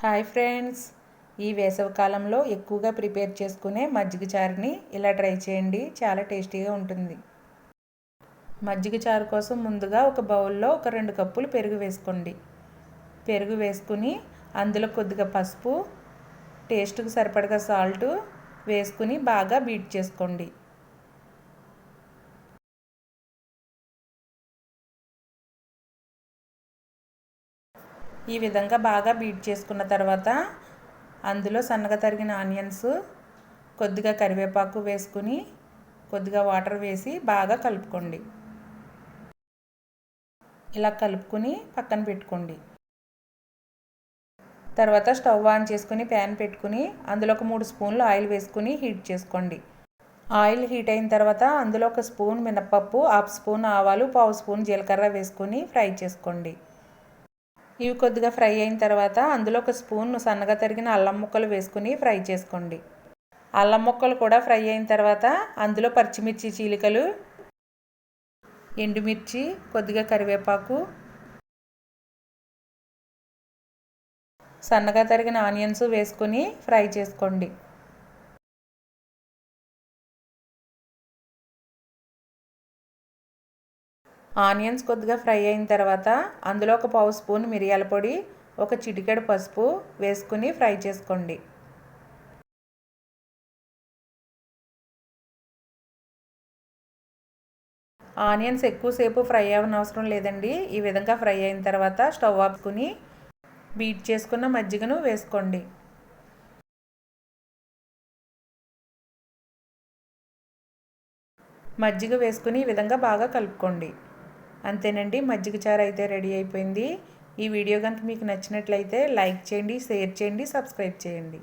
Hi friends, ఈ వేసవికాలంలో ఎక్కువగా ప్రిపేర్ చేసుకునే మజ్జిగ చారుని ఇలా ట్రై చేయండి. చాలా టేస్టీగా ఉంటుంది. మజ్జిగ చారు కోసం ముందుగా ఒక బౌల్లో ఒక 2 కప్పులు పెరుగు వేసుకోండి. పెరుగు వేసుకుని అందులో కొద్దిగా పసుపు, టేస్ట్కి సరిపడగా సాల్ట్ వేసుకుని బాగా బీట్ చేసుకోండి. ఈ విధంగా బాగా బీట్ చేసుకున్న తర్వాత అందులో సన్నగా తరిగిన ఆనియన్స్, కొద్దిగా కరివేపాకు వేసుకుని కొద్దిగా వాటర్ వేసి బాగా కలుపుకోండి. ఇలా కలుపుకుని పక్కన పెట్టుకోండి. తర్వాత స్టవ్ ఆన్ చేసుకుని ప్యాన్ పెట్టుకుని అందులో ఒక 3 స్పూన్లు ఆయిల్ వేసుకుని హీట్ చేసుకోండి. ఆయిల్ హీట్ అయిన తర్వాత అందులో 1 స్పూన్ మినపప్పు, 1/2 స్పూన్ ఆవాలు, 1/2 స్పూన్ జీలకర్ర వేసుకుని ఫ్రై చేసుకోండి. ఇవి కొద్దిగా ఫ్రై అయిన తర్వాత అందులో 1 స్పూన్ సన్నగా తరిగిన అల్లం ముక్కలు వేసుకుని ఫ్రై చేసుకోండి. అల్లం ముక్కలు కూడా ఫ్రై అయిన తర్వాత అందులో పచ్చిమిర్చి చీలికలు, ఎండుమిర్చి, కొద్దిగా కరివేపాకు, సన్నగా తరిగిన ఆనియన్స్ వేసుకుని ఫ్రై చేసుకోండి. ఆనియన్స్ కొద్దిగా ఫ్రై అయిన తర్వాత అందులో 1/2 స్పూన్ మిరియాల పొడి, 1 చిటికెడు పసుపు వేసుకుని ఫ్రై చేసుకోండి. ఆనియన్స్ ఎక్కువసేపు ఫ్రై అవ్వనవసరం లేదండి. ఈ విధంగా ఫ్రై అయిన తర్వాత స్టవ్ ఆపుకుని బీట్ చేసుకున్న మజ్జిగను వేసుకోండి. మజ్జిగ వేసుకుని ఈ విధంగా బాగా కలుపుకోండి. అంతేనండి, మజ్జిగ చారు అయితే రెడీ అయిపోయింది. ఈ వీడియో కనుక మీకు నచ్చినట్లయితే లైక్ చేయండి, షేర్ చేయండి, సబ్స్క్రైబ్ చేయండి.